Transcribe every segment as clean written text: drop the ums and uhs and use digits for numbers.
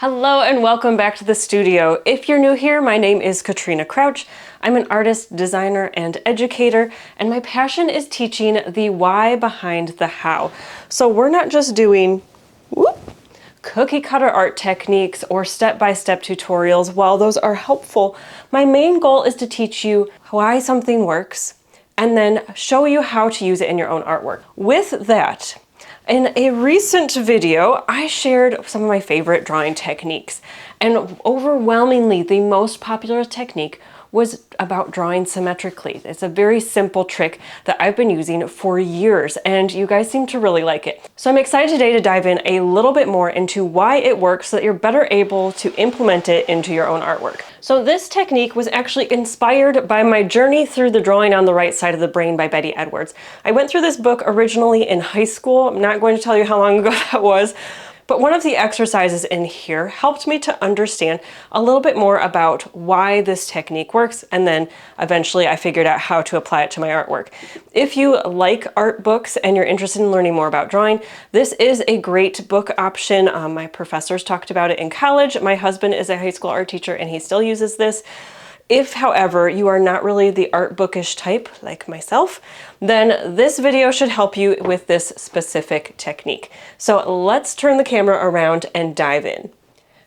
Hello and welcome back to the studio. If you're new here, my name is Katrina Crouch. I'm an artist, designer, and educator, and my passion is teaching the why behind the how. So we're not just doing cookie cutter art techniques or step-by-step tutorials. While those are helpful, my main goal is to teach you why something works and then show you how to use it in your own artwork. With that, in a recent video, I shared some of my favorite drawing techniques, and overwhelmingly the most popular technique was about drawing symmetrically. It's a very simple trick that I've been using for years, and you guys seem to really like it. So I'm excited today to dive in a little bit more into why it works so that you're better able to implement it into your own artwork. So this technique was actually inspired by my journey through the Drawing on the Right Side of the Brain by Betty Edwards. I went through this book originally in high school. I'm not going to tell you how long ago that was, but one of the exercises in here helped me to understand a little bit more about why this technique works, and then eventually I figured out how to apply it to my artwork. If you like art books and you're interested in learning more about drawing, this is a great book option. My professors talked about it in college. My husband is a high school art teacher and he still uses this. If, however, you are not really the art bookish type like myself, then this video should help you with this specific technique. So let's turn the camera around and dive in.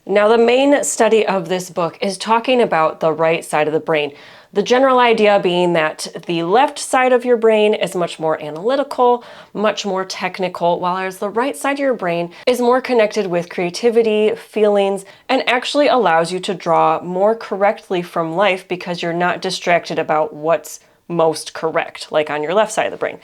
Now, the main study of this book is talking about the right side of the brain. The general idea being that the left side of your brain is much more analytical, much more technical, whereas the right side of your brain is more connected with creativity, feelings, and actually allows you to draw more correctly from life because you're not distracted about what's most correct, like on your left side of the brain.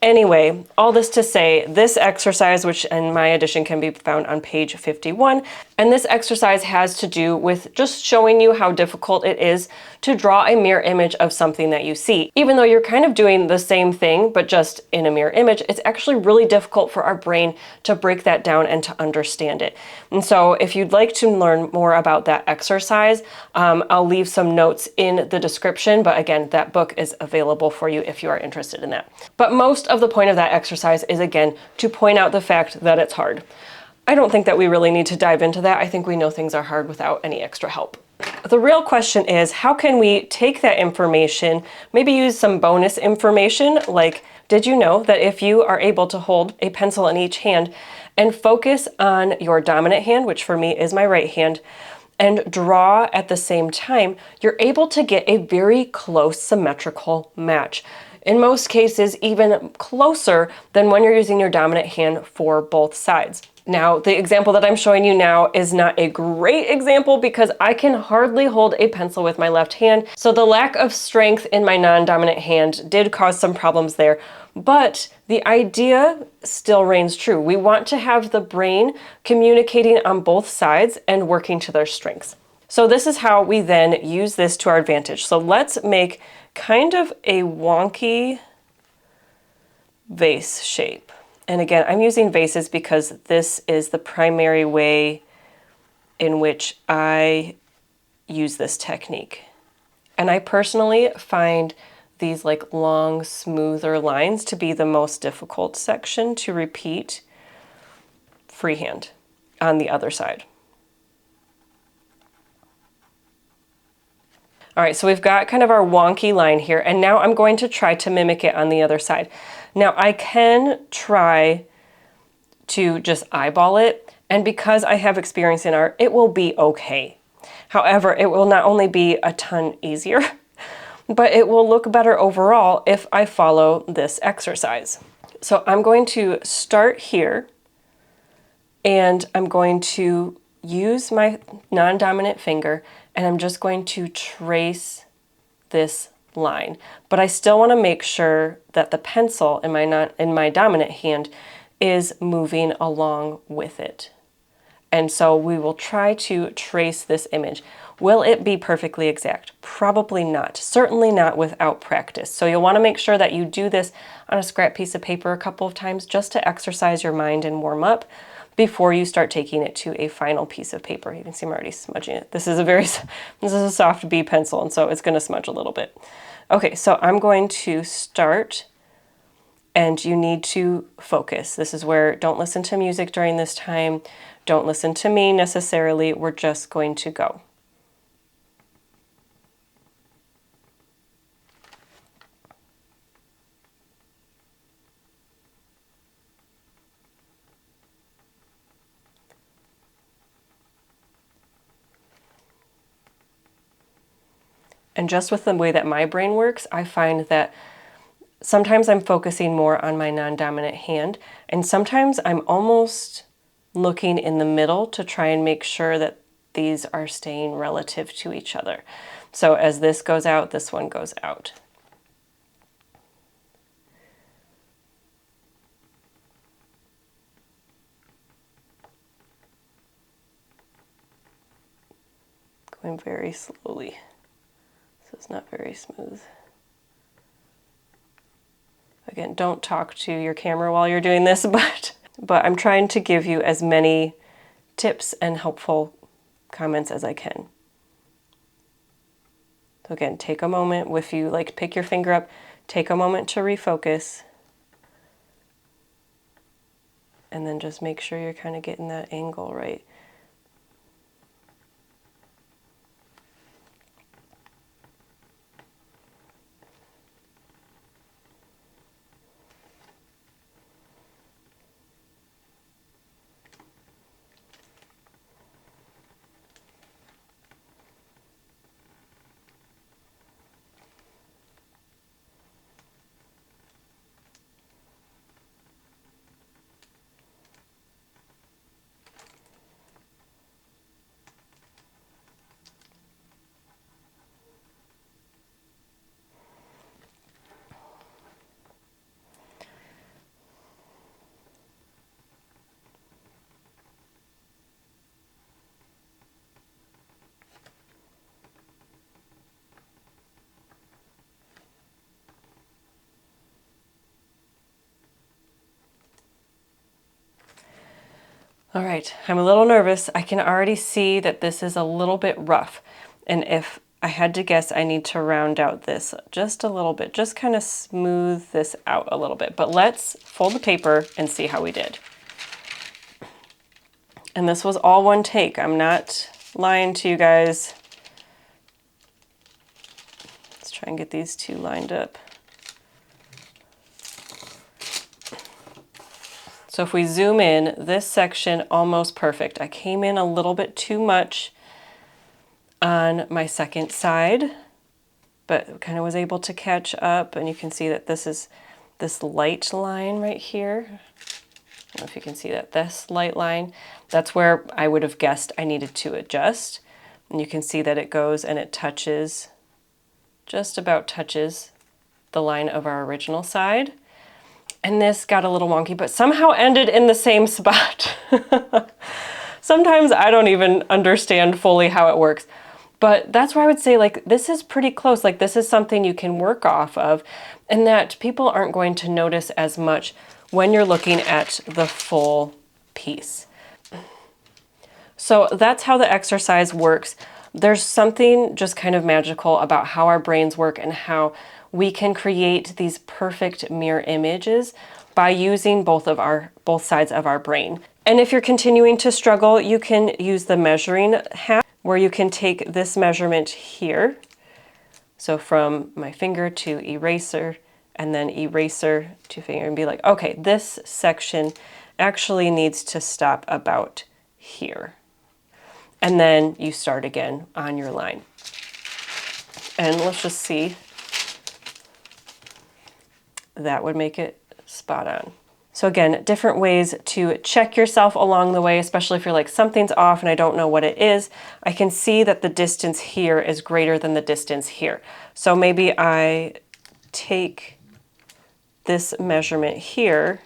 Anyway, all this to say, this exercise, which in my edition can be found on page 51, and this exercise has to do with just showing you how difficult it is to draw a mirror image of something that you see. Even though you're kind of doing the same thing, but just in a mirror image, it's actually really difficult for our brain to break that down and to understand it. And so if you'd like to learn more about that exercise, I'll leave some notes in the description, but again, that book is available for you if you are interested in that. But most of the point of that exercise is, again, to point out the fact that it's hard. I don't think that we really need to dive into that. I think we know things are hard without any extra help. The real question is, how can we take that information, maybe use some bonus information, like, did you know that if you are able to hold a pencil in each hand and focus on your dominant hand, which for me is my right hand, and draw at the same time, you're able to get a very close symmetrical match. In most cases, even closer than when you're using your dominant hand for both sides. Now, the example that I'm showing you now is not a great example because I can hardly hold a pencil with my left hand, so the lack of strength in my non-dominant hand did cause some problems there. But the idea still reigns true. We want to have the brain communicating on both sides and working to their strengths. So this is how we then use this to our advantage. So let's make kind of a wonky vase shape. And again, I'm using vases because this is the primary way in which I use this technique. And I personally find these like long, smoother lines to be the most difficult section to repeat freehand on the other side. All right, so we've got kind of our wonky line here, and now I'm going to try to mimic it on the other side. Now I can try to just eyeball it, and because I have experience in art, it will be okay. However, it will not only be a ton easier, but it will look better overall if I follow this exercise. So I'm going to start here, and I'm going to use my non-dominant finger, and I'm just going to trace this line. But I still want to make sure that the pencil in my dominant hand is moving along with it. And so we will try to trace this image. Will it be perfectly exact? Probably not. Certainly not without practice. So you'll want to make sure that you do this on a scrap piece of paper a couple of times just to exercise your mind and warm up before you start taking it to a final piece of paper. You can see I'm already smudging it. This is a soft B pencil, and so it's going to smudge a little bit. Okay, so I'm going to start, and you need to focus. This is where don't listen to music during this time. Don't listen to me necessarily. We're just going to go. And just with the way that my brain works, I find that sometimes I'm focusing more on my non-dominant hand, and sometimes I'm almost looking in the middle to try and make sure that these are staying relative to each other. So as this goes out, this one goes out. Going very slowly, so it's not very smooth. Again, don't talk to your camera while you're doing this, but I'm trying to give you as many tips and helpful comments as I can. So again, take a moment. If you like pick your finger up, take a moment to refocus. And then just make sure you're kind of getting that angle right. All right, I'm a little nervous. I can already see that this is a little bit rough. And if I had to guess, I need to round out this just a little bit, just kind of smooth this out a little bit. But let's fold the paper and see how we did. And this was all one take. I'm not lying to you guys. Let's try and get these two lined up. So if we zoom in, this section almost perfect. I came in a little bit too much on my second side, but kind of was able to catch up. And you can see that this is this light line right here. I don't know if you can see that, this light line, that's where I would have guessed I needed to adjust. And you can see that it goes and it touches, just about touches the line of our original side. And this got a little wonky, but somehow ended in the same spot. Sometimes I don't even understand fully how it works, but that's where I would say, like, this is pretty close. Like, this is something you can work off of, and that people aren't going to notice as much when you're looking at the full piece. So that's how the exercise works. There's something just kind of magical about how our brains work and how we can create these perfect mirror images by using both sides of our brain. And if you're continuing to struggle, you can use the measuring hat, where you can take this measurement here. So from my finger to eraser, and then eraser to finger, and be like, okay, this section actually needs to stop about here. And then you start again on your line. And let's just see. That would make it spot on. So again, different ways to check yourself along the way, especially if you're like, something's off and I don't know what it is. I can see that the distance here is greater than the distance here. So maybe I take this measurement here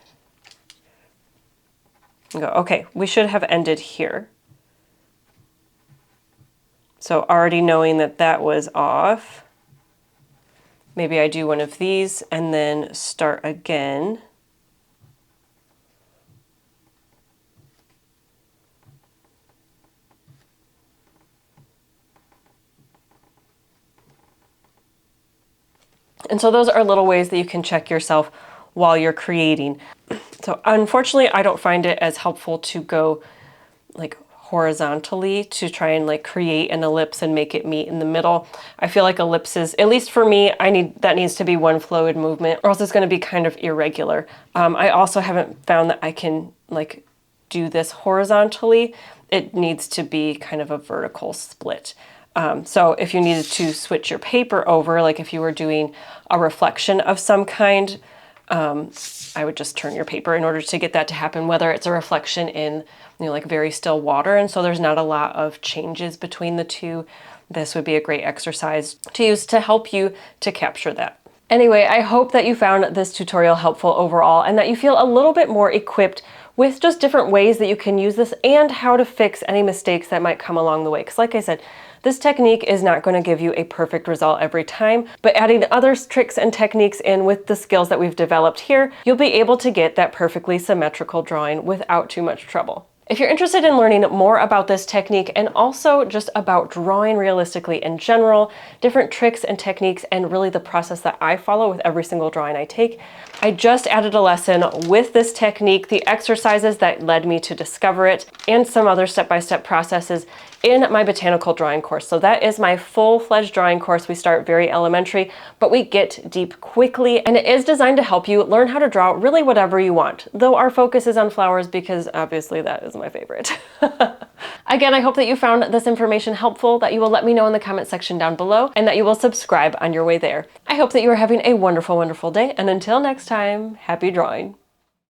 and go, okay, we should have ended here. So already knowing that that was off, maybe I do one of these and then start again. And so those are little ways that you can check yourself while you're creating. So unfortunately, I don't find it as helpful to go like horizontally to try and like create an ellipse and make it meet in the middle. I feel like ellipses, at least for me, that needs to be one fluid movement, or else it's going to be kind of irregular. I also haven't found that I can like do this horizontally. It needs to be kind of a vertical split. So if you needed to switch your paper over, like if you were doing a reflection of some kind, I would just turn your paper in order to get that to happen, whether it's a reflection in, like very still water, and so there's not a lot of changes between the two. This would be a great exercise to use to help you to capture that. Anyway, I hope that you found this tutorial helpful overall and that you feel a little bit more equipped with just different ways that you can use this and how to fix any mistakes that might come along the way. Because like I said, this technique is not going to give you a perfect result every time, but adding other tricks and techniques in with the skills that we've developed here, you'll be able to get that perfectly symmetrical drawing without too much trouble. If you're interested in learning more about this technique and also just about drawing realistically in general, different tricks and techniques, and really the process that I follow with every single drawing I take, I just added a lesson with this technique, the exercises that led me to discover it, and some other step-by-step processes in my botanical drawing course. So that is my full-fledged drawing course. We start very elementary, but we get deep quickly, and it is designed to help you learn how to draw really whatever you want, though our focus is on flowers because obviously that is my favorite. Again, I hope that you found this information helpful, that you will let me know in the comment section down below, and that you will subscribe on your way there. I hope that you are having a wonderful, wonderful day, and until next time, happy drawing.